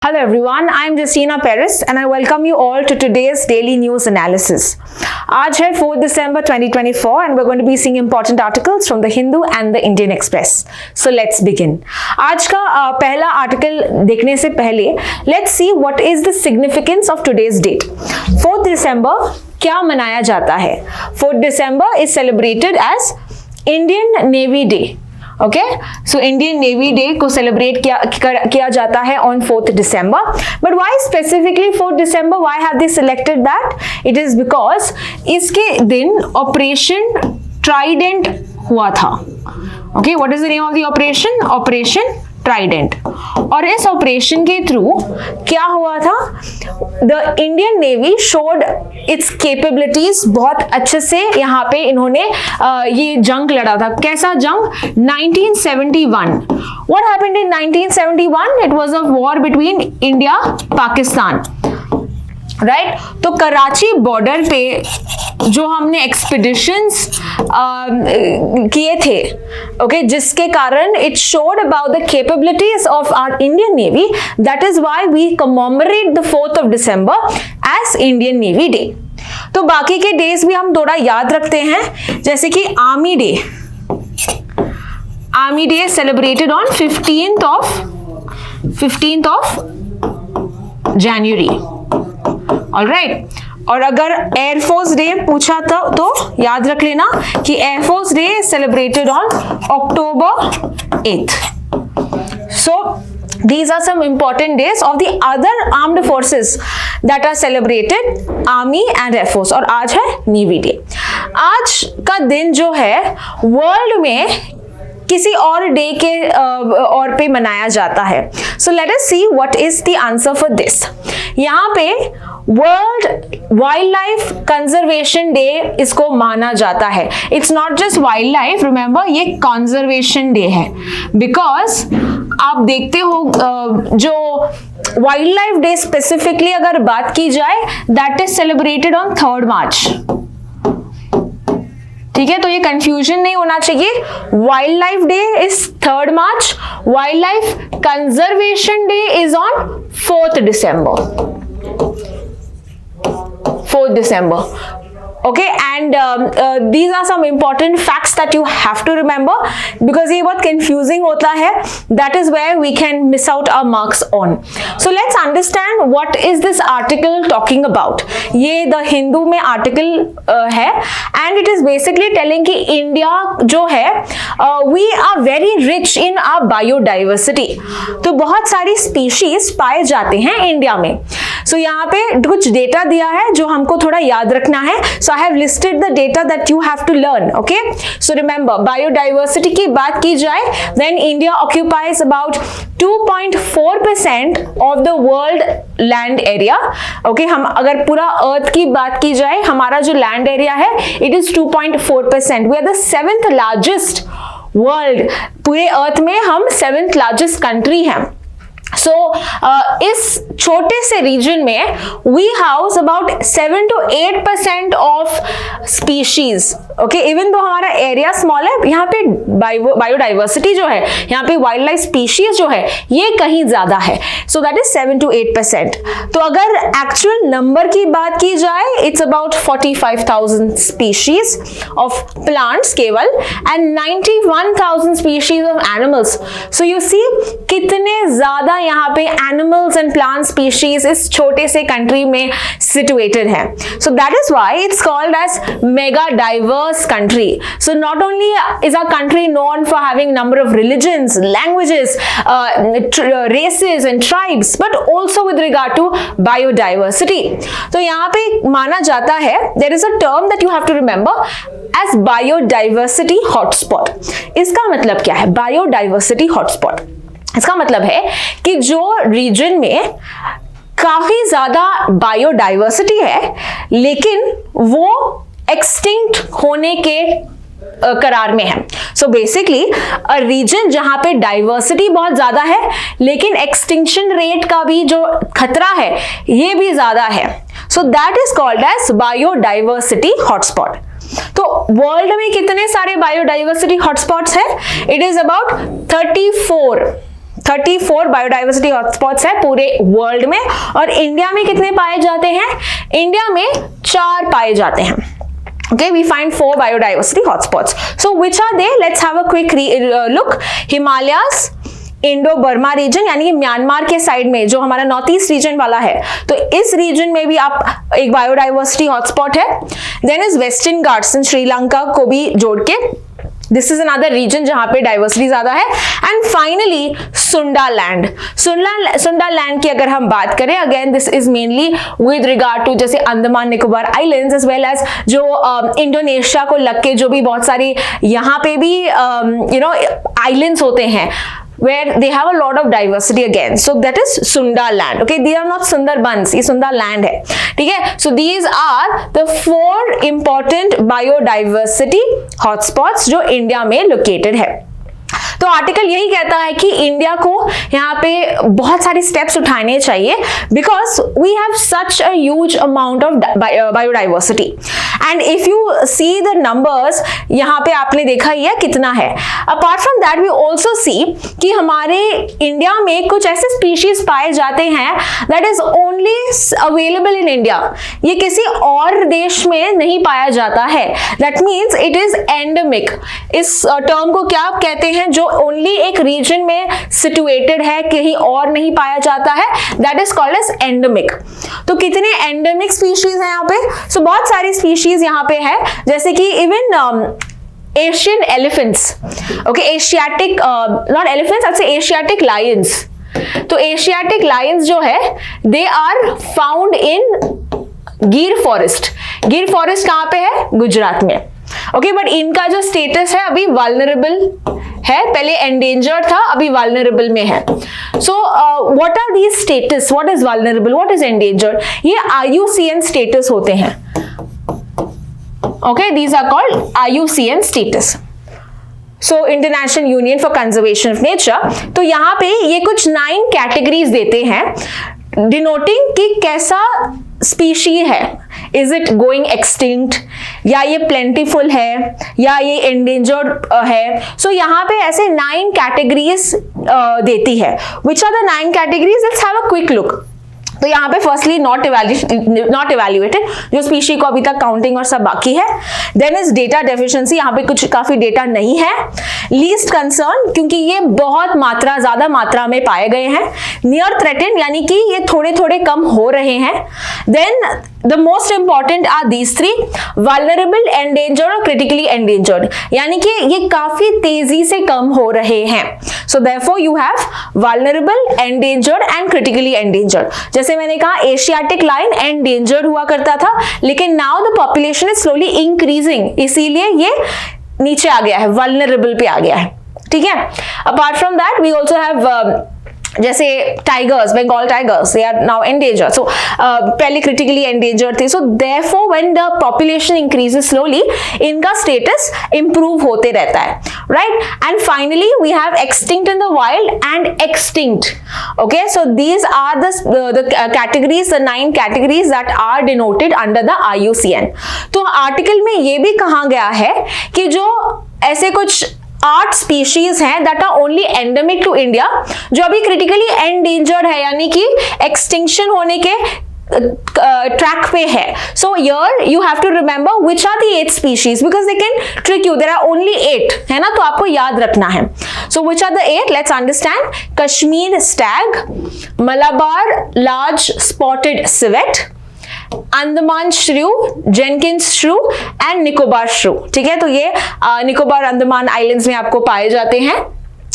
Hello everyone, I am Justina Perez and I welcome you all to today's daily news analysis. आज है 4 December 2024 and we're going to be seeing important articles from the Hindu and the Indian Express. So let's begin. आज का पहला article देखने से पहले let's see what is the significance of today's date. 4 December क्या मनाया जाता है? 4 December is celebrated as Indian Navy Day. Okay so Indian navy day को सेलिब्रेट किया जाता है on 4th December. But why specifically 4th December? Why have they selected that? It is because इसके दिन ऑपरेशन ट्राइडेंट हुआ था. Okay, what is the name of the operation? Operation Trident. और इस ऑपरेशन के थ्रू क्या हुआ था? The Indian navy showed it's capabilities. बहुत अच्छे से यहाँ पे इन्होंने ये जंग लड़ा था. कैसा जंग? 1971. What happened in 1971? It was a war between India, Pakistan. Right तो कराची बॉर्डर पे जो हमने एक्सपीडिशंस किए थे, ओके, जिसके कारण it showed about the capabilities of our Indian navy. That is why we commemorate the 4th of December as Indian navy day. तो बाकी के डेज भी हम थोड़ा याद रखते हैं, जैसे कि army day. Army day celebrated on 15th of January. Alright. और अगर एयरफोर्स डे पूछा था तो याद रख लेना कि air force day celebrated on October 8th. So these are some important days of the other armed forces that are celebrated, army and air force. और आज है नेवी डे. आज का दिन जो है वर्ल्ड में किसी और डे के और पे मनाया जाता है. So let us see what is the answer for this. यहाँ पे world wild life conservation day इसको माना जाता है. It's not just wild life, remember ये कंजर्वेशन डे है. बिकॉज आप देखते हो जो वाइल्ड लाइफ डे स्पेसिफिकली अगर बात की जाए, that is celebrated on 3rd March. ठीक है, तो ये कंफ्यूजन नहीं होना चाहिए. Wild life day is 3rd March. Wild life conservation day is on 4th December. 4th December. Okay, and these are some important facts that you have to remember because ये बहुत confusing होता है. That is where we can miss out our marks on. So let's understand what is this article talking about. ये The Hindu में article है and it is basically telling कि India जो है we are very rich in our biodiversity. तो बहुत सारी species पाए जाते हैं इंडिया में. So यहाँ पे कुछ डेटा दिया है जो हमको थोड़ा याद रखना है. So I have listed the data that you have to learn. Okay, so remember biodiversity की बात की जाए, then India occupies about 2.4% of the world land area. Okay, हम अगर पूरा अर्थ की बात की जाए, हमारा जो लैंड एरिया है it is 2.4%. We are the 7th largest world. पूरे अर्थ में हम 7th largest country हैं. So इस छोटे से रीजन में we house about 7 to 8% of species. Okay, even though हमारा एरिया स्मॉल है, यहाँ पे बायोडाइवर्सिटी जो है, यहाँ पे वाइल्ड लाइफ स्पीशीज जो है, ये कहीं ज्यादा है. So that is 7 to 8%. तो अगर एक्चुअल नंबर की बात की जाए, it's about 45,000 species of plants केवल and 91,000 species of animals. So you see कितने ज्यादा यहाँ पे एनिमल्स एंड प्लांट स्पीशीज इस छोटे से कंट्री में सिचुएटेड है. So that is why it's called as mega diverse country. So not only is our country known for having number of religions, languages, races and tribes, but also with regard to biodiversity. तो यहाँ पे माना जाता है, there is a term that you have to remember as biodiversity hotspot. इसका मतलब क्या है बायोडाइवर्सिटी हॉटस्पॉट? इसका मतलब है कि जो रीजन में काफी ज्यादा बायोडाइवर्सिटी है लेकिन वो एक्सटिंक्ट होने के करार में है. सो बेसिकली अ रीजन जहां पे डाइवर्सिटी बहुत ज्यादा है लेकिन एक्सटिंक्शन रेट का भी जो खतरा है ये भी ज्यादा है. So that is called as biodiversity hotspot. तो वर्ल्ड में कितने सारे बायोडाइवर्सिटी हॉटस्पॉट्स है? It is about 34 34 biodiversity hotspots है पूरे वर्ल्ड में, और इंडिया में कितने पाए जाते हैं? इंडिया में 4 पाए जाते हैं। Okay, we find 4 biodiversity hotspots. So which are they? Let's have a quick look. Himalayas, Indo Burma region यानी कि म्यांमार के साइड में जो हमारा नॉर्थ ईस्ट रीजन वाला है, तो इस रीजन में भी आप एक बायोडाइवर्सिटी हॉटस्पॉट है। देन इज वेस्टर्न घाट्स इन श्रीलंका को भी जोड़ के, दिस इज अनदर रीजन जहां पे डाइवर्सिटी ज्यादा है। And finally Sundaland. Sundaland की अगर हम बात करें, again this is mainly with regard to जैसे Andaman Nicobar islands as well as जो इंडोनेशिया को लग के जो भी बहुत सारी यहाँ पे भी आइलैंड्स होते हैं where they have a lot of diversity again, so that is Sunda land. Okay, these are not Sundarbans, ये Sunda land है, ठीक है। So these are the 4 important biodiversity hotspots जो इंडिया में located है। तो आर्टिकल यही कहता है कि इंडिया को यहाँ पे बहुत सारी स्टेप्स उठाने चाहिए because we have such a huge amount of biodiversity. And if you see the numbers, यहाँ पे आपने देखा ही है कितना है। Apart from that we also see कि हमारे इंडिया में कुछ ऐसे स्पीशीज पाए जाते हैं that is only available in India, ये किसी और देश में नहीं पाया जाता है। That means it is endemic. इस टर्म को क्या कहते हैं? जो ओनली एक रीजन में सिचुएटेड है, कहीं और नहीं पाया जाता है, that is called as endemic. तो कितने एंडेमिक स्पीशीज हैं यहाँ पे? सो बहुत सारी स्पीशीज यहाँ पे है, जैसे कि even Asian elephants, okay, Asiatic not elephants, अच्छा एशियाटिक लायंस। तो एशियाटिक लायंस जो है दे आर फाउंड इन गिर फॉरेस्ट। गिर फॉरेस्ट कहाँ पे है? गुजरात में। ओके, बट इनका जो स्टेटस है अभी वल्नरेबल है, पहले एंडेंजर्ड था, अभी वल्नरेबल में है। So what are these status? What is vulnerable, what is endangered? ये IUCN स्टेटस होते हैं। Okay, these are called IUCN status, so international union for conservation of nature. तो यहाँ पे ये कुछ 9 कैटेगरीज देते हैं डिनोटिंग कि कैसा स्पीशी है, इज इट गोइंग एक्सटिंक्ट, या ये प्लेंटीफुल है, या ये एंडेंजर्ड है। सो यहाँ पे ऐसे 9 कैटेगरीज देती है। Which are the 9 categories? Let's have a quick look. तो यहाँ पे फर्स्टली नॉट इवैल्यूएटेड, जो स्पीशी को अभी तक काउंटिंग और सब बाकी है। देन इज डेटा डेफिशिएंसी, यहाँ पे कुछ काफी डेटा नहीं है। लीस्ट कंसर्न, क्योंकि ये बहुत ज्यादा मात्रा में पाए गए हैं। नियर थ्रेटेंड, यानी कि ये थोड़े थोड़े कम हो रहे हैं। Then the most important are these 3, vulnerable, endangered और क्रिटिकली एंडेंजर्ड, यानी कि ये काफी तेजी से कम हो रहे हैं। So therefore you have vulnerable, endangered and critically endangered. जैसे मैंने कहा एशियाटिक लायन एंडेंजर्ड हुआ करता था, लेकिन now the population is slowly increasing, इसीलिए ये नीचे आ गया है, वल्नरेबल पे आ गया है, ठीक है। Apart from that we also have जैसे tigers, Bengal tigers, they are now endangered. So पहले क्रिटिकली एंडेंजर्ड थे। So therefore when the population increases slowly, इनका स्टेटस इंप्रूव होते रहता है, right. And finally we have extinct in the wild and extinct. Okay, so these are the categories, the 9 categories that are denoted under the IUCN। तो article में ये भी कहा गया है कि जो ऐसे कुछ 8 स्पीशीज हैं that are only endemic to India, जो अभी क्रिटिकली एंडेंजर्ड है, यानी कि एक्सटिंक्शन होने के ट्रैक पे है। So here you have to remember which are the 8 species because they can trick you, there are only 8, है ना, तो आपको याद रखना है। So which are the 8? Let's understand. Kashmir stag, Malabar large spotted civet, Andaman shrew, Jenkins श्रू एंड निकोबार श्रू, ठीक है। तो ये निकोबार अंडमान आइलैंड्स में आपको पाए जाते हैं।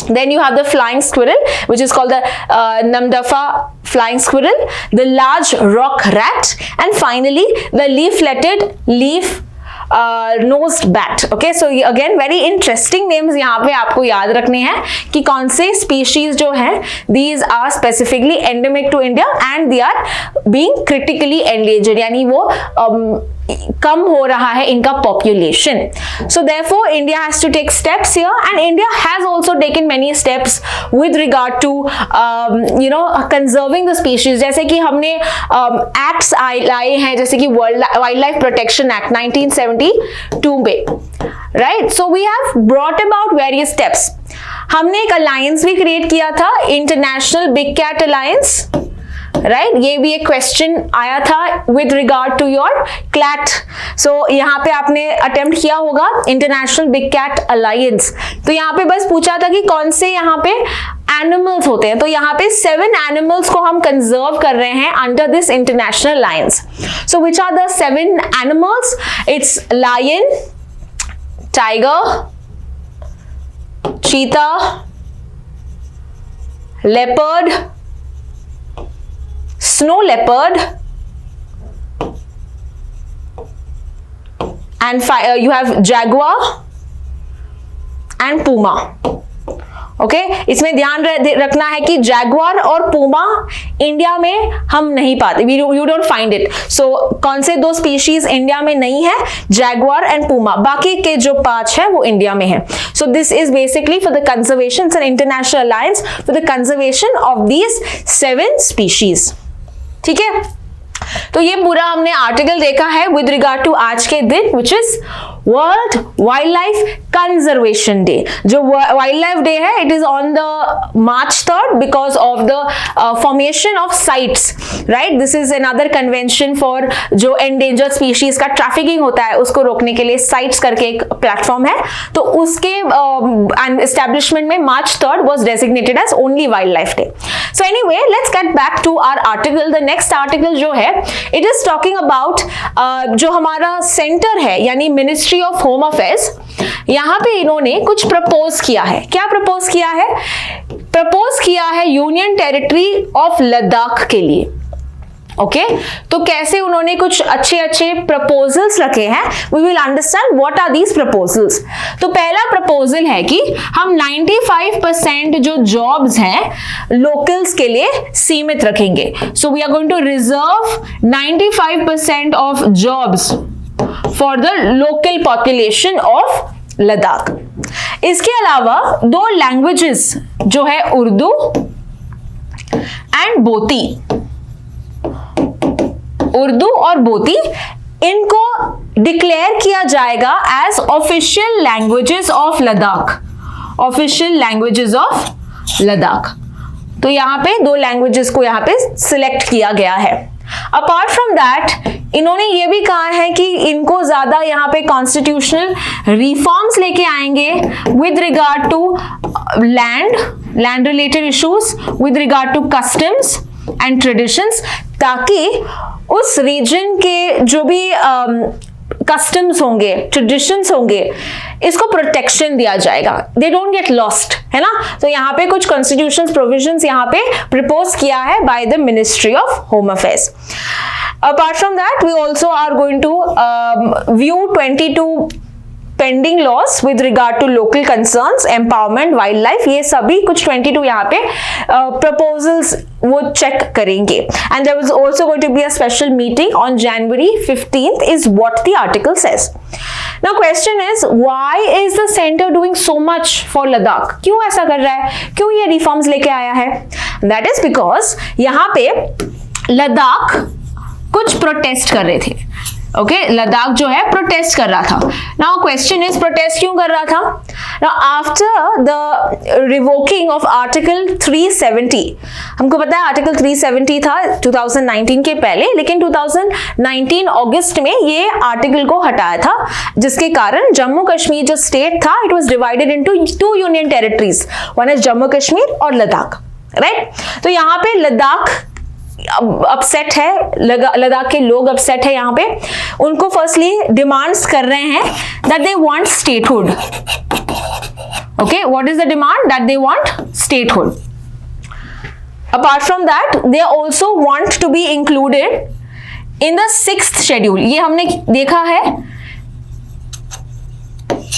Then you have the flying squirrel, which is called the Namdapha flying squirrel, the large rock rat, and finally the leaf-fletted leaf nosed bat. Okay, so again very interesting names यहाँ पे आपको याद रखने हैं कि कौन से species जो हैं these are specifically endemic to India and they are being critically endangered, यानी वो कम हो रहा है इनका population. So therefore India has to take steps here, and India has also taken many steps with regard to conserving the species. जैसे कि हमने acts लाए हैं, जैसे कि Wildlife Protection Act 1972 में, right? So we have brought about various steps. हमने एक अलायंस भी क्रिएट किया था, international big cat alliance, right ये भी एक क्वेश्चन आया था with regard to your CLAT. सो यहाँ पे आपने अटेम्प्ट किया होगा इंटरनेशनल बिग कैट अलायंस। तो यहाँ पे बस पूछा था कि कौन से यहाँ पे एनिमल्स होते हैं, तो यहाँ पे 7 एनिमल्स को हम कंजर्व कर रहे हैं under this international alliance. So which are the 7 animals? It's lion, tiger, cheetah, leopard, snow leopard, and you have jaguar and puma. Okay इसमें ध्यान रखना है कि जैगुआर और पूमा इंडिया में हम नहीं पाते, यू डोंट फाइंड इट। सो कौन से 2 स्पीशीज इंडिया में नहीं है? जैगुआर एंड पूमा, बाकी के जो 5 है वो इंडिया में है। So this is basically for the conservation, an international alliance for the conservation of these 7 species. ठीक है, तो ये पूरा हमने आर्टिकल देखा है विद रिगार्ड टू आज के दिन, which is world wild life conservation day. जो वाइल्ड लाइफ डे है, it is on the March 3rd because of the formation of sites, right. This is another convention for जो endangered species का trafficking होता है उसको रोकने के लिए साइट्स करके एक प्लेटफॉर्म है, तो उसके एस्टेब्लिशमेंट में March 3rd was designated as only wildlife day. So anyway, let's get back to our article. The next article जो है, it is talking about जो हमारा सेंटर है यानी मिनिस्ट्री ऑफ होम अफेयर्स, यहां पे इन्होंने कुछ प्रपोज किया है। क्या प्रपोज किया है? प्रपोज किया है यूनियन टेरिटरी ऑफ लद्दाख के लिए। ओके तो कैसे उन्होंने कुछ अच्छे अच्छे प्रपोजल्स रखे हैं, we will understand what are these proposals. तो पहला प्रपोजल है कि हम 95% जो जॉब्स हैं लोकल्स के लिए सीमित रखेंगे। So we are going to reserve 95% of jobs for the local population of Ladakh. इसके अलावा 2 लैंग्वेजेस जो है उर्दू एंड बोती, उर्दू और बोती, इनको डिक्लेयर किया जाएगा as official languages of Ladakh, official languages of Ladakh. तो यहाँ पे 2 लैंग्वेजेस को यहाँ पे सिलेक्ट किया गया है। अपार्ट फ्रॉम दैट इन्होंने ये भी कहा है कि इनको ज्यादा यहाँ पे कॉन्स्टिट्यूशनल रिफॉर्म्स लेके आएंगे with regard to land related issues, with regard to customs and traditions, ताकि उस रीजन के जो भी कस्टम्स होंगे, ट्रेडिशंस होंगे, इसको प्रोटेक्शन दिया जाएगा, दे डोंट गेट लॉस्ट, है ना। तो यहाँ पे कुछ कॉन्स्टिट्यूशनल प्रोविजंस यहाँ पे प्रपोज किया है by the ministry of home affairs. Apart from that we also are going to view 22 pending laws with regard to local concerns, empowerment, wildlife, ये सभी कुछ 22 यहाँ पे प्रपोजल्स वो चेक करेंगे। And there was also going to be a special meeting on January 15th is what the article says. Now question is why is the centre doing so much for Ladakh? क्यों ऐसा कर रहा है, क्यों ये reforms लेके आया है? दैट इज बिकॉज यहाँ पे लद्दाख कुछ प्रोटेस्ट कर रहे थे। ओके लद्दाख जो है प्रोटेस्ट कर रहा था। नाउ क्वेश्चन इज प्रोटेस्ट क्यों कर रहा था? Now after the revoking of article 370, हमको पता है आर्टिकल 370 था 2019 के पहले, लेकिन 2019 अगस्त में ये आर्टिकल को हटाया था, जिसके कारण जम्मू कश्मीर जो स्टेट था it was divided into 2 union territories, one is Jammu Kashmir और लद्दाख, राइट। तो यहाँ पे लद्दाख अपसेट है, लद्दाख के लोग अपसेट है। यहाँ पे उनको फर्स्टली डिमांड्स कर रहे हैं that they want statehood. Okay what is the demand? That they want statehood. Apart from that they also want to be included in the 6th schedule. ये हमने देखा है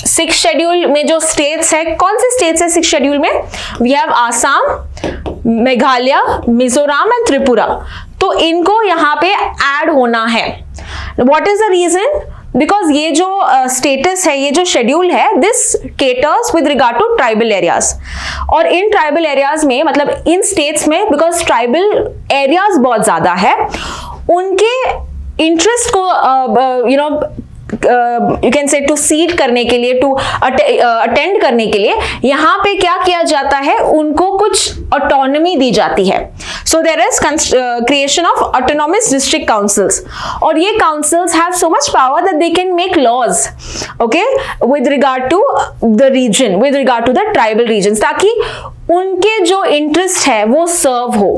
6th शेड्यूल में जो स्टेट्स है, कौन से स्टेट्स है 6th शेड्यूल में? We have Assam, Meghalaya, Mizoram and Tripura. तो इनको यहाँ पे ऐड होना है। What is the reason? Because ये जो स्टेटस है, ये जो शेड्यूल है, this caters with regard to tribal areas. और इन ट्राइबल एरियाज में, मतलब इन स्टेट्स में, बिकॉज ट्राइबल एरियाज बहुत ज्यादा है, उनके इंटरेस्ट को you can say to seat करने के लिए, टू अटेंड करने के लिए यहाँ पे क्या किया जाता है, उनको कुछ ऑटोनॉमी दी जाती है. So there is creation of autonomous district councils, और ये councils have so much power that they can make laws, okay, with regard to the region, with regard to the tribal regions, ताकि उनके जो interest है वो सर्व हो,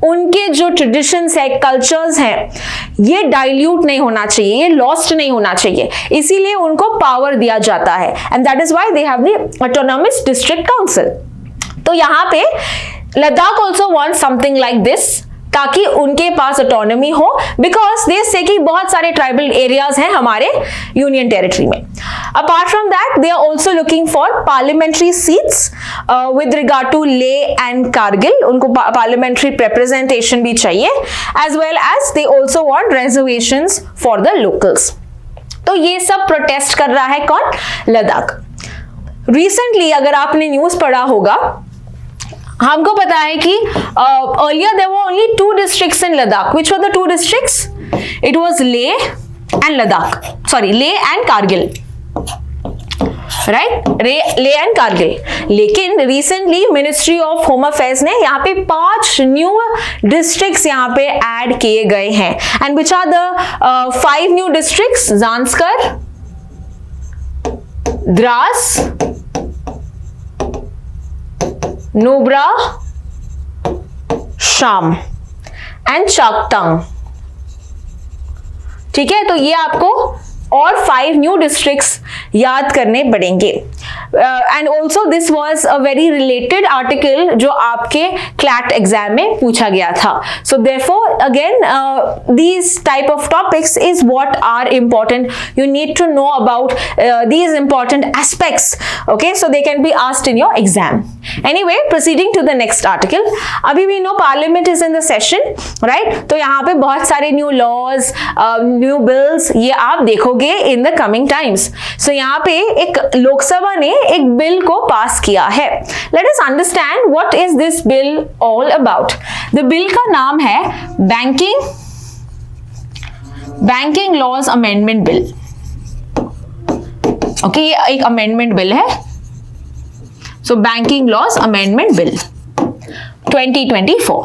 उनके जो ट्रेडिशंस है, कल्चर्स हैं, ये डाइल्यूट नहीं होना चाहिए, ये लॉस्ट नहीं होना चाहिए, इसीलिए उनको पावर दिया जाता है. And that is why they have the autonomous district council. तो यहाँ पे Ladakh also want something like this, ताकि उनके पास ऑटोनॉमी हो, बिकॉज दे से कि बहुत सारे ट्राइबल एरियाज हैं हमारे यूनियन टेरिटरी में. Apart from that they are also looking for parliamentary seats with regard to Leh and Kargil, उनको पार्लियामेंट्री रिप्रेजेंटेशन भी चाहिए, as well as they also want reservations for the locals. तो ये सब प्रोटेस्ट कर रहा है कौन? लद्दाख. रिसेंटली अगर आपने न्यूज पढ़ा होगा, हमको पता है कि earlier there were only 2 districts in Ladakh. Which were the 2 districts? It was Leh and Ladakh. Sorry, Leh and Kargil. Right? Leh and Kargil. लेकिन recently Ministry of Home Affairs ने यहाँ पे 5 new districts यहाँ पे add किए गए हैं. And which are the 5 new districts? Zanskar, Dras, Nubra, शाम एंड चाकटंग. ठीक है, तो ये आपको और 5 न्यू डिस्ट्रिक्ट्स याद करने पड़ेंगे. And also this was a very related article जो आपके क्लैट एग्जाम में पूछा गया था. So therefore again these type of topics is what are important. You need to know about these important aspects, okay, so they can be asked in your exam. Anyway, proceeding to the next article. अभी भी no parliament is in the session, right? तो यहाँ पे बहुत सारे new laws, new bills, ये आप देखोगे इन द कमिंग टाइम्स. सो यहाँ पे एक लोकसभा ने एक बिल को पास किया है. Let us understand what is this bill all about. The bill का नाम है banking laws amendment bill. Okay, ये एक अमेंडमेंट बिल है. So Banking Laws Amendment Bill 2024.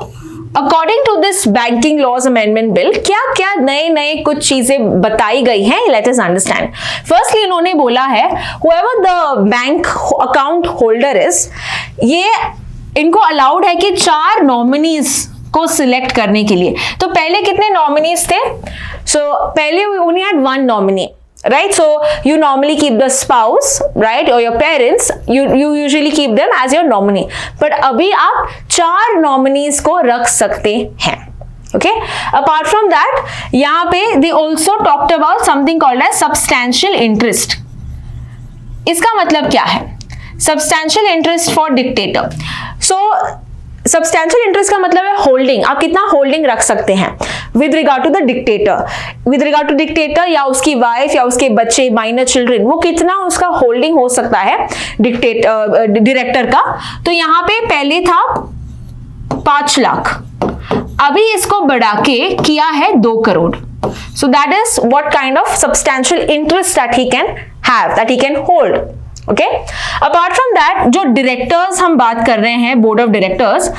According to this Banking Laws Amendment Bill, क्या नए कुछ चीजें बताई गई हैं. Let us understand. Firstly, इन्होंने बोला है whoever the bank account holder is, ये इनको अलाउड है कि 4 नॉमिनीज को सिलेक्ट करने के लिए. तो पहले कितने नॉमिनीज थे? So पहले we only had 1 nominee. Right, so you normally keep the spouse, right, or your parents. You usually keep them as your nominee. But अभी आप 4 nominees को रख सकते हैं. Okay. Apart from that, यहाँ पे they also talked about something called as substantial interest. इसका मतलब क्या है? Substantial interest for dictator. So substantial interest का मतलब है होल्डिंग. आप कितना होल्डिंग रख सकते हैं with regard to the dictator, with regard to dictator या उसकी वाइफ या उसके बच्चे, माइनर चिल्ड्रन, वो कितना उसका होल्डिंग हो सकता है डायरेक्टर का. तो यहाँ पे पहले था 5 लाख, अभी इसको बढ़ा के किया है 2 करोड़. सो that is what kind of substantial interest that he can have, that he can hold. Okay, apart from that जो डायरेक्टर्स हम बात कर रहे हैं, बोर्ड ऑफ डायरेक्टर्स,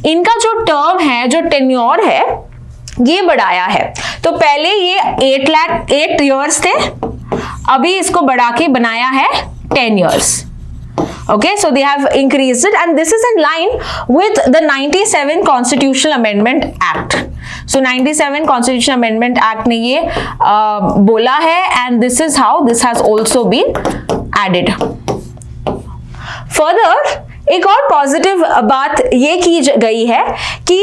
इनका जो टर्म है, जो टेन्योर है, ये बढ़ाया है. तो पहले ये 8 इयर्स थे, अभी इसको बढ़ा के बनाया है 10 years. Okay, so they have increased it, and this is in line with the 97 Constitutional Amendment Act. So 97 Constitutional Amendment Act ने ये बोला है, and this is how this has also been added. Further, एक और positive बात ये की गई है कि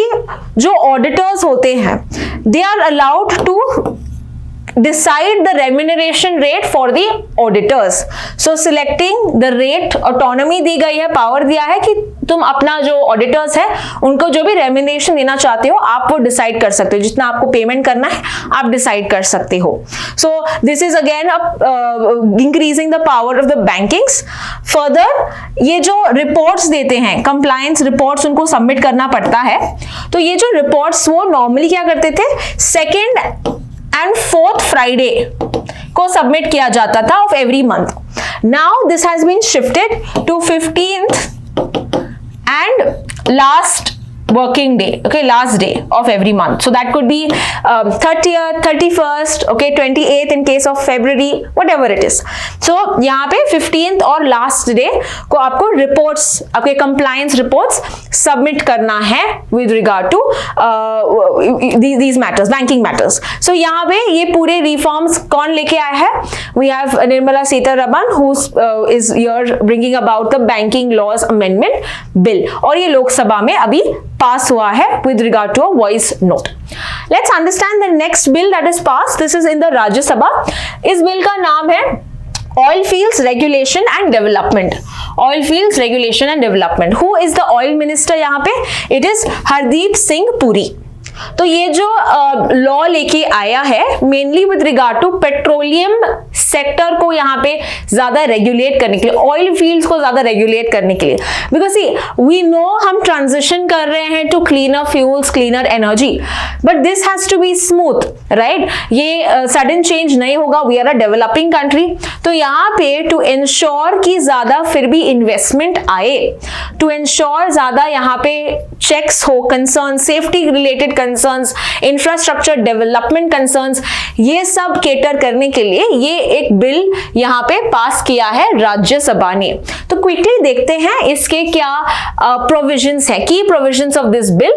जो ऑडिटर्स होते हैं, they are allowed to decide the remuneration rate for the auditors. So selecting the rate, autonomy दी गई है, पावर दिया है कि तुम अपना जो ऑडिटर्स है उनको जो भी रेम्यूनरेशन देना चाहते हो आप वो डिसाइड कर सकते हो, जितना आपको पेमेंट करना है आप डिसाइड कर सकते हो. सो this is again increasing the power of the bankings. Further ये जो रिपोर्ट्स देते हैं, कंप्लायंस रिपोर्ट्स उनको सबमिट करना पड़ता है. तो ये जो रिपोर्ट्स वो नॉर्मली क्या करते थे, सेकेंड एंड 4th फ्राइडे को सबमिट किया जाता था of every month. Now this has been shifted to 15th and last working day, okay, last day of every month. So that could be 30th, 31st, okay, 28th in case of February, whatever it is. So यहाँ पे 15th और last day को आपको reports, आपके compliance reports submit करना है with regard to these matters, banking matters. So यहाँ पे ये पूरे reforms कौन लेके आया है? We have Nirmala Sitharaman who is here bringing about the banking laws amendment bill, और ये लोकसभा में अभी पास हुआ है with regard to a voice note. Let's understand the next bill that is passed. This is in the Rajya Sabha. इस bill का नाम है Oil Fields Regulation and Development. Oil Fields Regulation and Development. Who is the oil minister यहाँ पे? It is Hardeep Singh Puri. तो ये जो law लेके आया है mainly with regard to petroleum sector को यहाँ पे ज्यादा रेगुलेट करने के लिए, ऑयल फील्ड्स को ज्यादा रेगुलेट करने के लिए, बिकॉज सी वी नो हम ट्रांजिशन कर रहे हैं to cleaner fuels, cleaner energy, but this has to be smooth, right? ये सडन चेंज नहीं होगा, we are a developing country. तो यहाँ पे टू इंश्योर कि ज्यादा फिर भी इन्वेस्टमेंट आए, टू इंश्योर ज्यादा यहाँ पे चेक्स हो, concern, safety related concerns, infrastructure development concerns, ये सब केटर करने के लिए ये एक बिल यहाँ पे पास किया है राज्यसभा ने। तो क्विकली देखते हैं इसके क्या प्रोविजंस है, की provisions of this bill.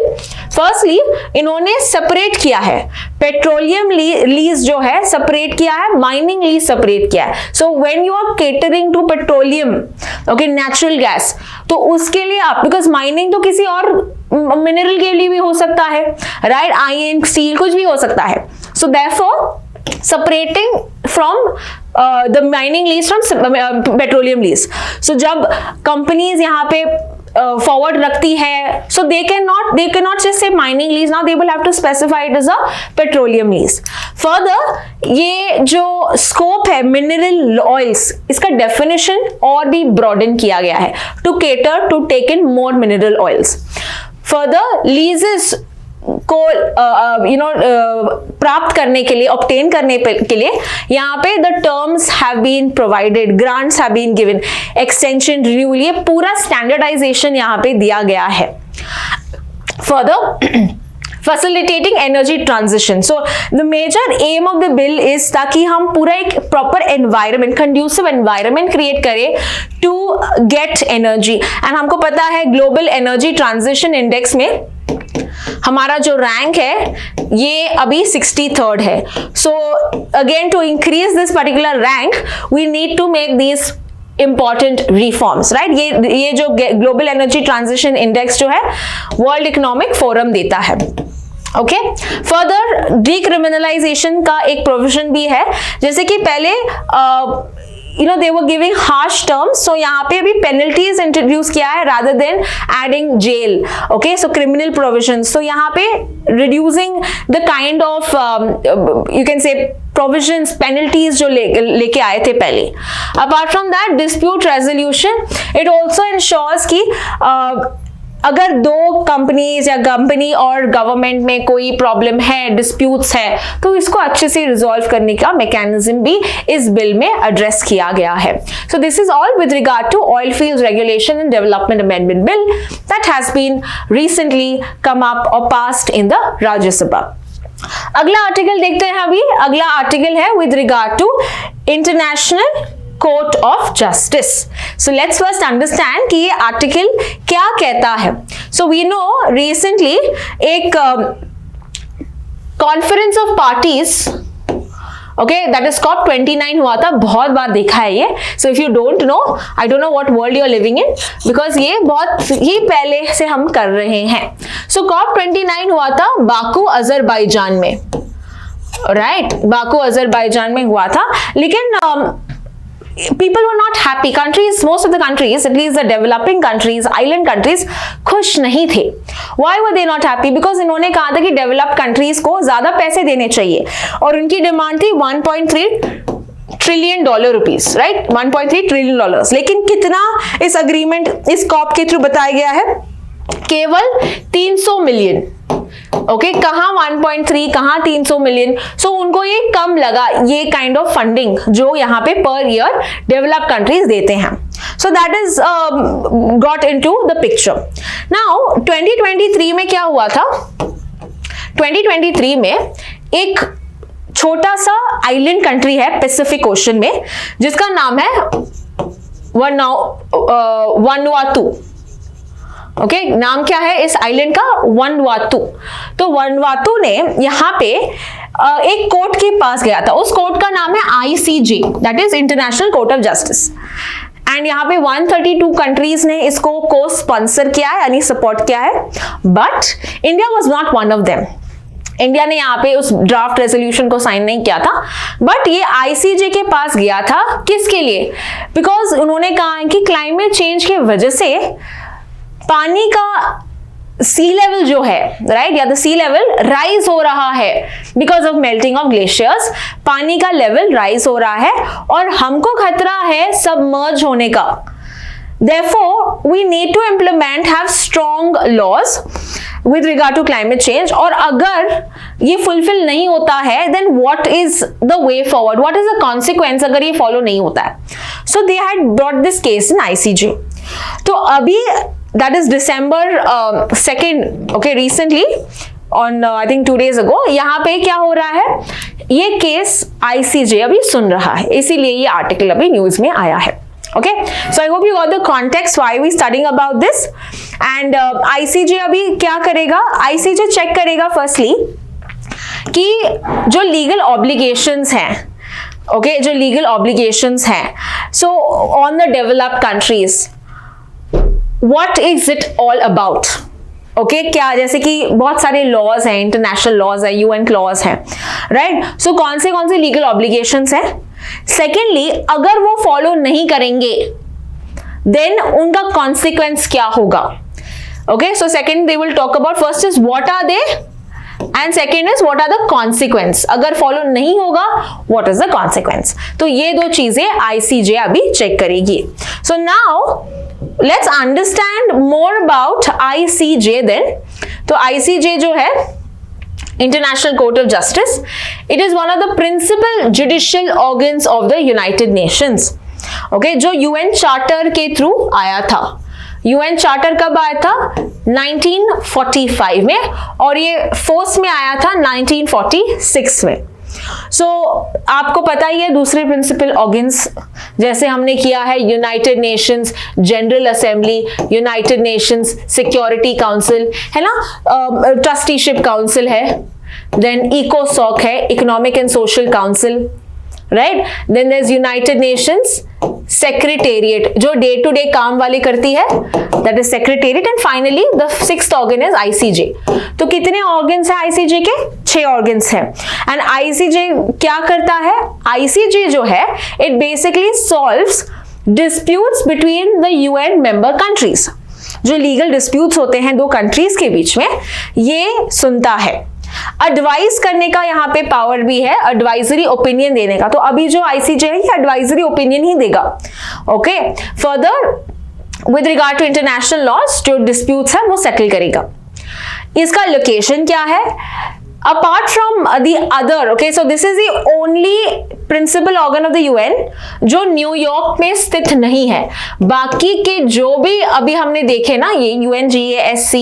Firstly इन्होंने सेपरेट किया है पेट्रोलियम लीज जो है सेपरेट किया है, माइनिंग लीज सेपरेट किया है। So when you are catering to petroleum, okay, natural gas, तो उसके लिए आप, बिकॉज माइनिंग तो किसी और मिनरल के लिए भी हो सकता है, राइट? आयरन, स्टील, कुछ भी हो सकता है। So therefore separating from the mining lease from petroleum lease. So जब companies यहाँ पे forward रखती है, so they cannot just say mining lease, now they will have to specify it as a petroleum lease. Further, ये जो scope है mineral oils, इसका definition और भी broaden किया गया है to cater to take in more mineral oils. Further, leases को प्राप्त करने के लिए, ऑब्टेन करने के लिए यहाँ पे the terms have been provided, grants have been given, extension, renewal, ये पूरा स्टैंडर्डाइजेशन यहाँ पे दिया गया है। Further, facilitating energy transition. So the major aim of the bill is ताकि हम पूरा एक proper environment, conducive environment create करें to get energy. And हमको पता है global energy transition index में हमारा जो रैंक है ये अभी 63rd है। So again to increase this particular rank, we need to make these important reforms, right? ये जो ग्लोबल एनर्जी ट्रांजिशन इंडेक्स जो है वर्ल्ड इकोनॉमिक फोरम देता है। ओके, फर्दर डिक्रिमिनलाइजेशन का एक प्रोविजन भी है, जैसे कि पहले they were giving harsh terms, so यहाँ पे अभी penalties introduce किया है rather than adding jail, okay? So criminal provisions, so यहाँ पे reducing the kind of you can say provisions, penalties जो लेके आए थे पहले। Apart from that, dispute resolution, it also ensures कि अगर दो कंपनीज या कंपनी और गवर्नमेंट में कोई प्रॉब्लम है, डिस्प्यूट्स है, तो इसको अच्छे से रिजॉल्व करने का मैकेनिज्म भी इस बिल में एड्रेस किया गया है। So this is all with regard to oil fields regulation and development amendment bill that has been recently come up और पास्ड इन द राज्यसभा। अगला आर्टिकल देखते हैं। अभी अगला आर्टिकल है with regard to international court of justice. So let's first understand कि ये article क्या कहता है। सो वी नो रिसेंटली एक conference of parties, okay, that is COP29 हुआ था, बहुत बार देखा है ये। So if you don't know, I don't know what world you are living in, because ये बहुत ही पहले से हम कर रहे हैं। सो COP29 हुआ था बाकू अजरबैजान में, राइट? बाकू अजरबैजान में हुआ था, लेकिन people were not happy. Countries, most of the countries, at least the developing countries, island countries, खुश नहीं थे। Why were they not happy? Because इन्होंने कहा था कि developed countries को ज्यादा पैसे देने चाहिए, और उनकी डिमांड थी 1.3 trillion dollar rupees, right? 1.3 trillion dollars. लेकिन कितना इस अग्रीमेंट, इस कॉप के थ्रू बताया गया है? केवल 300 मिलियन, ओके कहाँ 1.3 कहाँ 300 मिलियन, सो उनको ये कम लगा ये काइंड ऑफ फंडिंग जो यहाँ पे पर ईयर डेवलप्ड कंट्रीज देते हैं. सो that is got into the picture. Now 2023 में क्या हुआ था, 2023 में एक छोटा सा आइलैंड कंट्री है पैसिफिक ओशन में जिसका नाम है वनुआतू. ओके नाम क्या है इस आइलैंड का, वनुआतू. तो वनुआतू ने यहाँ पे एक कोर्ट के पास गया था, उस कोर्ट का नाम है ICJ, that is international court of justice. And यहाँ पे 132 कंट्रीज ने इसको को स्पॉन्सर किया है यानी सपोर्ट किया है, but India was not one of them. India ने यहाँ पे उस ड्राफ्ट रेजोल्यूशन को साइन नहीं किया था, बट ये ICJ के पास गया था किसके लिए, बिकॉज उन्होंने कहा कि क्लाइमेट चेंज की वजह से पानी का सी लेवल जो है राइट या द सी लेवल राइज हो रहा है because of melting of glaciers. पानी का लेवल राइज हो रहा है और हमको खतरा है सबमर्ज होने का. Therefore, we need to implement have strong laws with regard to climate change. और अगर ये fulfill नहीं होता है, then what is the way forward? What is the consequence अगर ये follow नहीं होता है? So they had brought this case in ICJ. तो अभी that is December 2nd, okay, recently on I think 2 days ago, यहाँ पे क्या हो रहा है, ये केस ICJ अभी सुन रहा है, इसीलिए ये आर्टिकल अभी न्यूज में आया है. Okay, so I hope you got the context why we studying about this. And ICJ अभी क्या करेगा, ICJ चेक करेगा फर्स्टली कि जो लीगल ऑब्लिगेशंस हैं, ओके जो लीगल ऑब्लिगेशंस हैं, so on the developed countries what is it all about. Okay क्या जैसे कि बहुत सारे लॉज हैं, इंटरनेशनल लॉज है, UN क्लॉज है, राइट. सो कौन से लीगल ऑब्लिगेशंस हैं. सेकेंडली अगर वो फॉलो नहीं करेंगे देन उनका कॉन्सिक्वेंस क्या होगा. Okay so second they will talk about, first is what are they and second is what are the consequence. अगर फॉलो नहीं होगा व्हाट इज द कॉन्सिक्वेंस. तो ये दो चीजें ICJ अभी चेक करेगी. So now let's understand more about ICJ then. तो ICJ जो है International Court of Justice, it is one of the principal judicial organs of the United Nations. Okay, जो UN Charter के थ्रू आया था. UN Charter कब आया था, 1945 में, और ये फोर्स में आया था 1946 में. सो आपको पता ही है दूसरे प्रिंसिपल ऑर्गन्स जैसे हमने किया है United Nations General Assembly, United Nations Security Council है ना, ट्रस्टीशिप काउंसिल है, देन इकोसॉक है, economic and social council, right. Then there is United Nations secretariat जो डे टू डे काम वाले करती है, that is secretariat. And finally the sixth organ is ICJ. तो कितने ऑर्गन्स है ICJ के, 6 ऑर्गन्स हैं. एंड ICJ क्या करता है, ICJ जो है it basically solves disputes between the UN member countries. जो लीगल डिस्प्यूट्स होते हैं दो कंट्रीज के बीच में ये सुनता है. एडवाइस करने का यहाँ पे पावर भी है, एडवाइजरी ओपिनियन देने का. तो अभी जो ICJ है ये एडवाइजरी ओपिनियन ही देगा. Okay further with regard to international laws जो डिस्प्यूट्स है वो सेटल करेगा. इसका लोकेशन क्या है, apart from the other, okay, so this is the only principal organ of the UN जो न्यूयॉर्क में स्थित नहीं है. बाकी के जो भी अभी हमने देखे ना ये UNGASC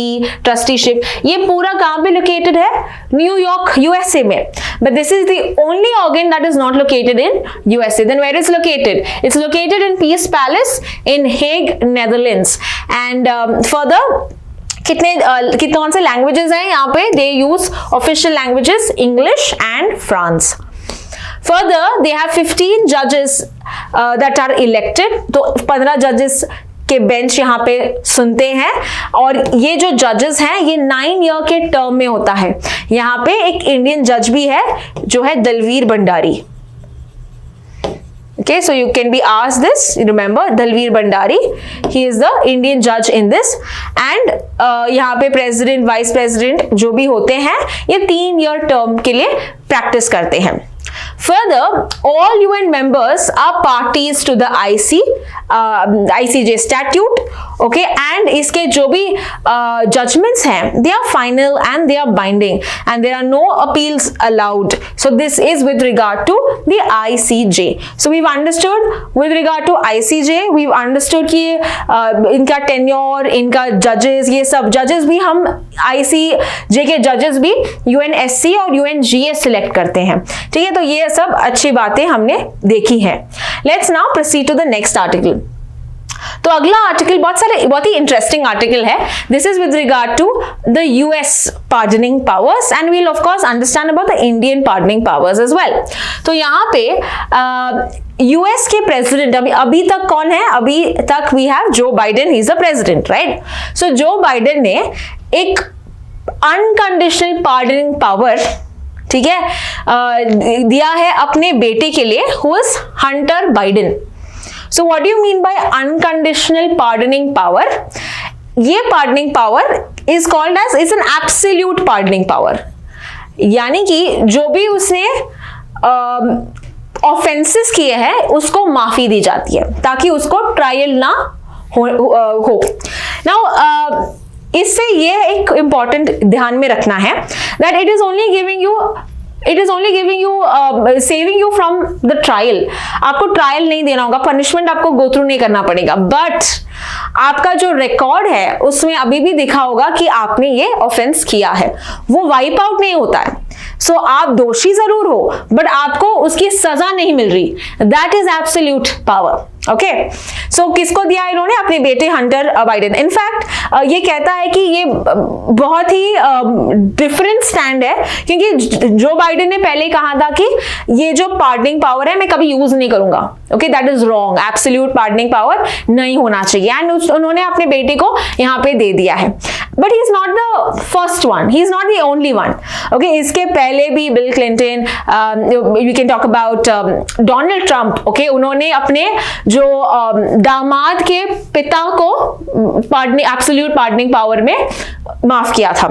ट्रस्टीशिप ये पूरा कहाँ पे लोकेटेड है, न्यूयॉर्क USA में. but this is the only organ that is not located in USA. then where is located, it's located in Peace Palace in Hague, Netherlands. and further कितने कौन से languages हैं यहाँ पे, they use official languages English and France. Further they have 15 जजेस that are elected. तो 15 जजेस के बेंच यहाँ पे सुनते हैं और ये जो जजेस हैं ये 9 ईयर के टर्म में होता है. यहाँ पे एक इंडियन जज भी है जो है Dalvir Bhandari. Okay, so you can be asked this. Remember, Dalveer Bhandari, he is the Indian judge in this. And यहाँ पे president, vice president जो भी होते हैं ये 3 ईयर टर्म के लिए प्रैक्टिस करते हैं. Further, all UN members are parties to the ICJ statute, okay, and इसके जो भी judgments हैं, they are final and they are binding, and there are no appeals allowed. So this is with regard to the ICJ. So we've understood with regard to ICJ, we've understood कि इनका tenure, इनका judges, ये सब judges भी हम ICJ के judges भी UNSC और UNGA select करते हैं, ठीक है। तो ये सब अच्छी बातें हमने देखी हैं। Let's now proceed to the next article. तो अगला आर्टिकल बहुत ही इंटरेस्टिंग आर्टिकल है। This is with regard to the US pardoning powers and will of course understand about the Indian pardoning powers as well. तो यहाँ पे US के president अभी तक कौन है? अभी तक we have Joe Biden, he is the president, right. So Joe Biden ने एक अनकंडीशनल पार्डनिंग पावर, ठीक है, दिया है अपने बेटे के लिए, who is Hunter Biden. So what do you mean by unconditional pardoning power? ये pardoning power is called as, is an absolute pardoning power. यानी कि जो भी उसने offenses किए हैं उसको माफी दी जाती है ताकि उसको ट्रायल ना हो। Now इससे ये एक important ध्यान में रखना है that it is only giving you saving you from the trial. आपको ट्रायल नहीं देना होगा, पनिशमेंट आपको गो थ्रू नहीं करना पड़ेगा, बट आपका जो रिकॉर्ड है उसमें अभी भी दिखा होगा कि आपने ये ऑफेंस किया है, वो वाइप आउट नहीं होता है। सो आप दोषी जरूर हो बट आपको उसकी सजा नहीं मिल रही, that is absolute power. Okay, so किसको दिया इन्होंने? अपने बेटे हंटर बाइडेन। इनफैक्ट ये कहता है कि ये बहुत ही डिफरेंट स्टैंड है, क्योंकि जो बाइडेन ने पहले कहा था कि ये जो पार्डनिंग पावर है मैं कभी यूज नहीं करूंगा, okay, that is wrong, absolute pardoning power नहीं होना चाहिए, एंड उन्होंने अपने बेटे को यहाँ पे दे दिया है। But he is not the first one, he is not the only one, okay. इसके पहले भी Bill Clinton, we can talk about Donald Trump, okay, उन्होंने अपने जो दामाद के पिता को एब्सोल्यूट पार्डनिंग पावर में माफ किया था,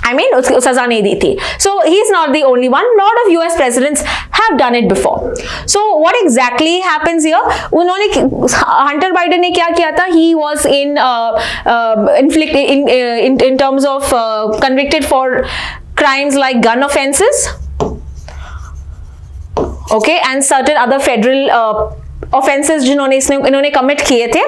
I mean उसकी सजा नहीं दी थी। So he is not the only one. Lot of US presidents have done it before. So what exactly happens here? उन्होंने हंटर बाइडेन ने क्या किया था? He was in terms of convicted for crimes like gun offenses, okay, and certain other federal offences जिन्होंने इन्होंने commit किए थे।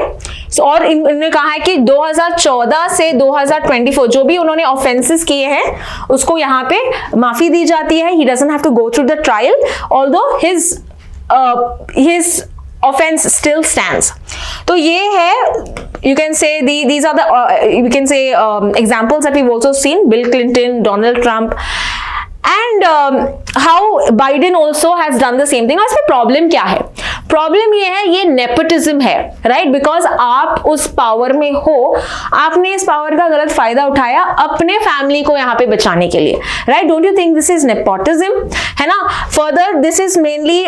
और इन्होंने कहा है कि 2014 से 2024 जो भी उन्होंने ऑफेंसेस किए हैं उसको यहाँ पे माफी दी जाती है। He doesn't have to go through the trial although his offence still stands. तो ये है, you can say these are the you can say examples that we've also seen, Bill Clinton, Donald Trump, and how Biden also has done the same thing। और इसमें problem क्या है? Problem ये है, ये नेपोटिज्म है, राइट, बिकॉज आप उस पावर में हो, आपने इस पावर का गलत फायदा उठाया अपने फैमिली को यहाँ पे बचाने के लिए, right. Don't you think this is nepotism, है ना? फर्दर दिस इज मेनली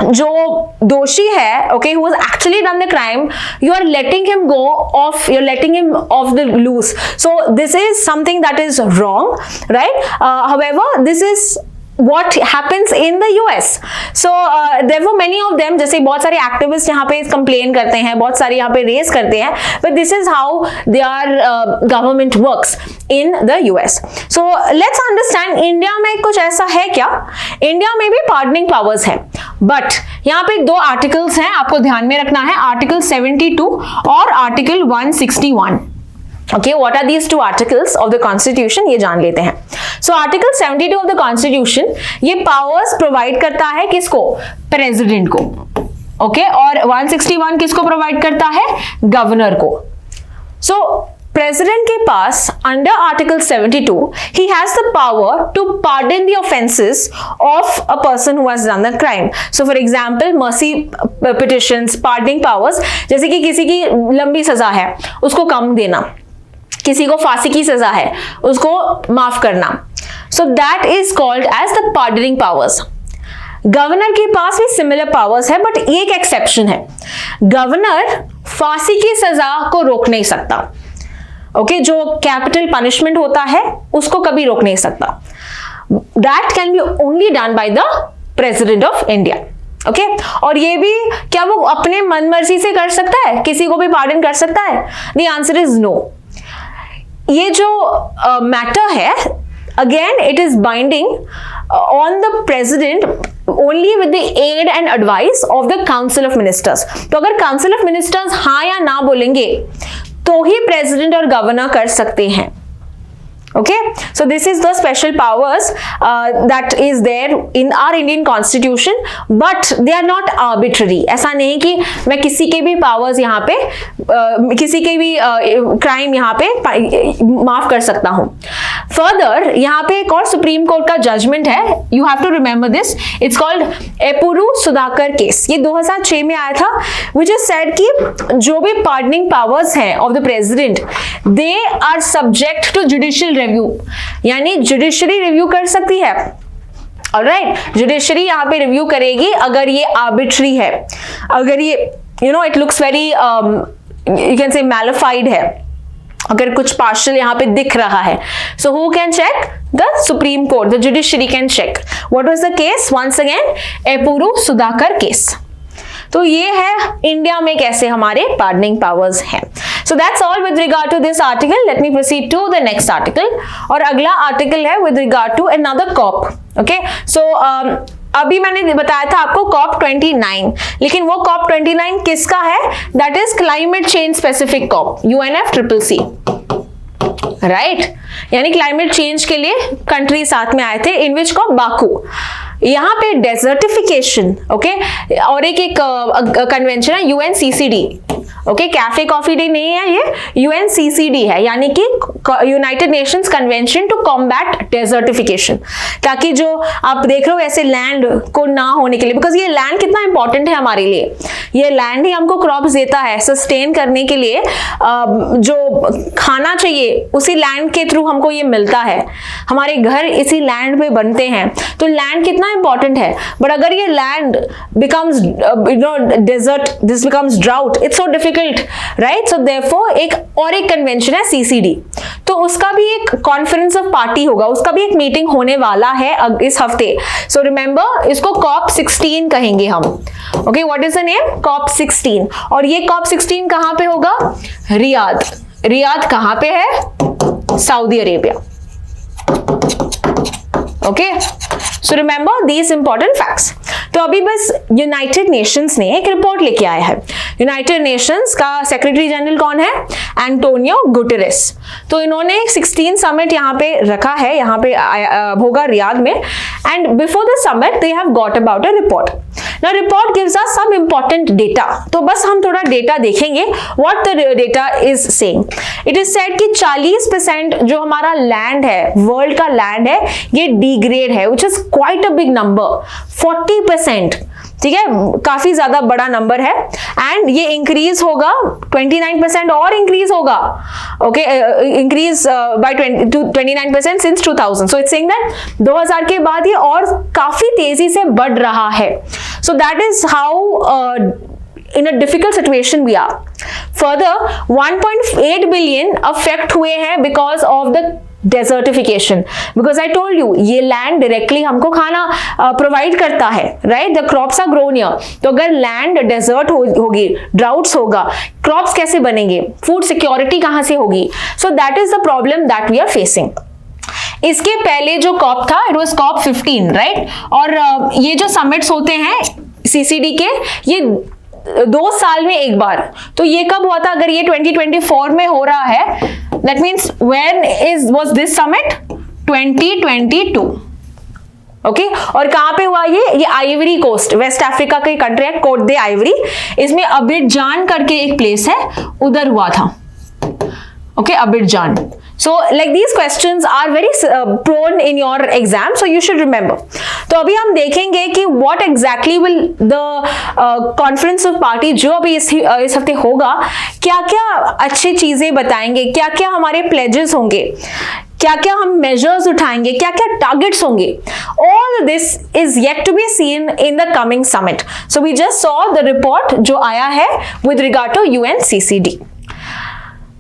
जो दोषी है, okay, who has actually done the crime, you are letting him go off, you're letting him off the loose. So this is something that is wrong, right? However, this is what happens in the US. So therefore many of them, जैसे बहुत सारे activist यहाँ पे complain करते हैं, बहुत सारे यहाँ पे रेस करते हैं, but this is how their government works in the US. So let's understand, India में कुछ ऐसा है क्या? इंडिया में भी पार्डनिंग पावर्स है, बट यहाँ पे दो आर्टिकल्स हैं, आपको ध्यान में रखना है, आर्टिकल 72 और article 161। Okay, what are these two articles of the Constitution? ये जान लेते हैं। So Article 72 of the Constitution ये powers provide करता है किसको? प्रेसिडेंट को, okay, और 161 किसको प्रोवाइड करता है? गवर्नर को। So प्रेसिडेंट के पास under article 72 he has the power to pardon the offenses of a person who has done the crime. So for example mercy petitions, pardoning powers, जैसे कि किसी की लंबी सजा है उसको कम देना, किसी को फांसी की सजा है उसको माफ करना, so that is called as the pardoning powers. Governor के पास भी सिमिलर पावर्स है, बट एक एक्सेप्शन है, गवर्नर फांसी की सजा को रोक नहीं सकता, ओके, जो कैपिटल पनिशमेंट होता है उसको कभी रोक नहीं सकता, that can be only done by the president of India. Okay और ये भी क्या वो अपने मन मर्जी से कर सकता है, किसी को भी पार्डन कर सकता है? The answer is no. ये जो मैटर है again it is binding on the president only with the aid and advice of the council of ministers. तो अगर काउंसिल ऑफ मिनिस्टर्स हाँ या ना बोलेंगे तो ही प्रेसिडेंट और गवर्नर कर सकते हैं। Okay, so this is the special powers that is there in our Indian Constitution, but they are not arbitrary. ऐसा नहीं कि मैं किसी के भी powers यहाँ पे किसी के भी crime यहाँ पे माफ कर सकता हूँ। Further, यहाँ पे एक और सुप्रीम कोर्ट का जजमेंट है, you have to remember this. It's called Epuru Sudhakar case. ये 2006 में आया था, which is said कि जो भी pardoning powers हैं of the president, they are subject to judicial review, यानी जुडिशरी रिव्यू कर सकती है। ऑलराइट, जुडिशरी यहाँ पे रिव्यू करेगी अगर ये आर्बिट्री है, अगर ये it looks very you can say malafide है, अगर कुछ पार्शियल यहाँ पे दिख रहा है। So who can check? The Supreme Court, the judiciary can check. What was the case? Once again Epuru Sudhakar case. तो ये है इंडिया में कैसे हमारे पार्डनिंग पावर्स हैं। So that's all with regard to this article. Let me proceed to the next article. और अगला article है with regard to another COP. Okay so अभी मैंने बताया था आपको कॉप 29, लेकिन वो कॉप 29 किसका है? That is climate change specific COP, UNFCCC, right. यानी क्लाइमेट चेंज के लिए कंट्री साथ में आए थे, इन विच कॉप? बाकू। यहाँ पे डेजर्टिफिकेशन, ओके, और एक कन्वेंशन है UNCCD। Okay, Cafe Coffee Day नहीं है ये, UNCCD है, यानी कि United Nations Convention to Combat Desertification. ताकि जो आप देख रहे हो ऐसे लैंड को ना होने के लिए, बिकॉज ये लैंड कितना इंपॉर्टेंट है हमारे लिए, ये लैंड ही हमको क्रॉप्स देता है सस्टेन करने के लिए। जो खाना चाहिए उसी लैंड के थ्रू हमको ये मिलता है, हमारे घर इसी लैंड पे बनते हैं। तो लैंड कितना इंपॉर्टेंट है। बट अगर ये land becomes desert, this becomes drought, it's so difficult, right. So therefore एक कन्वेंशन है CCD, तो उसका भी एक कॉन्फ्रेंस ऑफ पार्टी होगा, उसका भी एक मीटिंग होने वाला है इस हफ्ते। सो रिमेंबर, इसको COP 16 कहेंगे हम। Okay, what is the name? COP 16। और ये COP 16 कहां पे होगा? रियाद। रियाद कहां पे है? Saudi Arabia. Okay, so remember these important facts. तो अभी बस यूनाइटेड नेशंस ने एक रिपोर्ट लेके आया है। यूनाइटेड नेशंस का सेक्रेटरी जनरल कौन है? Antonio Guterres. तो इन्होंने 16 समिट यहाँ पे रखा है, यहाँ पे होगा रियाद में। And before the summit they have got about a report. Now report gives us some important data. तो बस हम थोड़ा डेटा देखेंगे, what the data is saying. It is said कि 40% जो हमारा लैंड है, वर्ल्ड का लैंड है, ये डिग्रेड है, which is quite a big number. 40%, ठीक है, काफी ज्यादा बड़ा नंबर है। एंड ये इंक्रीज होगा 29% और इंक्रीज होगा। Okay, increase by 29% since 2000। So it's saying that 2000 के बाद ये और काफी तेजी से बढ़ रहा है। So that is how in a difficult situation we are. Further, 1.8 billion affect हुए हैं because of the desertification. Because I told you, ये land directly हमको खाना provide करता है, right? The crops are grown here. तो अगर land desert होगी, droughts होगा, crops कैसे बनेंगे? Food security कहाँ से होगी? So that is the problem that we are facing. इसके पहले जो COP था, it was COP 15, right? और ये जो summits होते हैं CCD के, ये 2 साल में एक बार। तो ये कब हुआ था? अगर ये 2024 में हो रहा है, that means when was this summit? 2022। Okay, और कहां पे हुआ ये आइवरी कोस्ट, वेस्ट अफ्रीका का कंट्री है, कोट दे आइवरी। इसमें अबिडजान करके एक प्लेस है, उधर हुआ था। Okay, अबिडजान। So like these questions are very prone in your exam, so you should remember. तो अभी हम देखेंगे कि what exactly will the conference of party जो अभी इस हफ्ते होगा, क्या-क्या अच्छी चीजें बताएंगे, क्या-क्या हमारे pledges होंगे, क्या-क्या हम measures उठाएंगे, क्या-क्या targets होंगे. All this is yet to be seen in the coming summit. So we just saw the report जो आया है with regard to UNCCD.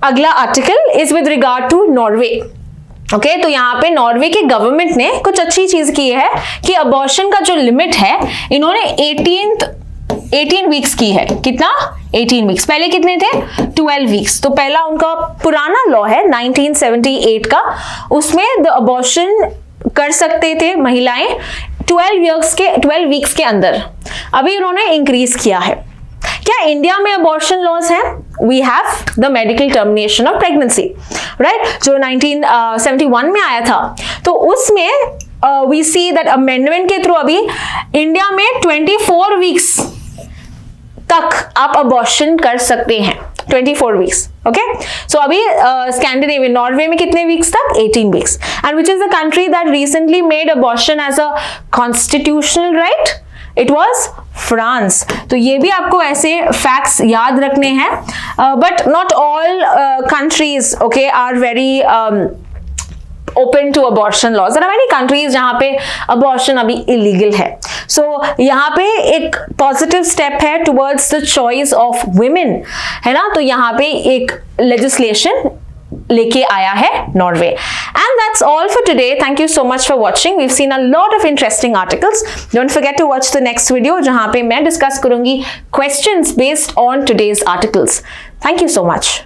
अगला article is with regard to Norway. Okay तो यहाँ पे नॉर्वे के गवर्नमेंट ने कुछ अच्छी चीज की है कि अबॉर्शन का जो लिमिट है इन्होंने 18 वीक्स की है। कितना? 18 वीक्स। पहले कितने थे? 12 वीक्स। तो पहला उनका पुराना लॉ है 1978 का, उसमें द अबॉर्शन कर सकते थे महिलाएं 12 वीक्स के अंदर। अभी उन्होंने इंक्रीज किया है। क्या इंडिया में अबॉर्शन लॉज हैं? We have the medical termination of pregnancy, right, जो 1971 में आया था। तो उसमें वी सी दैट अमेंडमेंट के थ्रू अभी इंडिया में 24 वीक्स तक आप अबॉर्शन कर सकते हैं। 24 वीक्स। ओके सो अभी स्कैंडिनेवियन नॉर्वे में कितने वीक्स तक? 18 weeks. And which is the country that recently made abortion as a constitutional right? It was France. तो ये भी आपको ऐसे फैक्ट्स याद रखने हैं। But not all countries okay are very open to abortion laws. There are many countries जहाँ पे abortion अभी illegal है. So यहाँ पे एक positive step है towards the choice of women, है ना? तो यहाँ पे एक legislation लेके आया है Norway. And that's all for today. Thank you so much for watching. We've seen a lot of interesting articles. Don't forget to watch the next video जहाँ पे मैं discuss करूँगी questions based on today's articles. Thank you so much.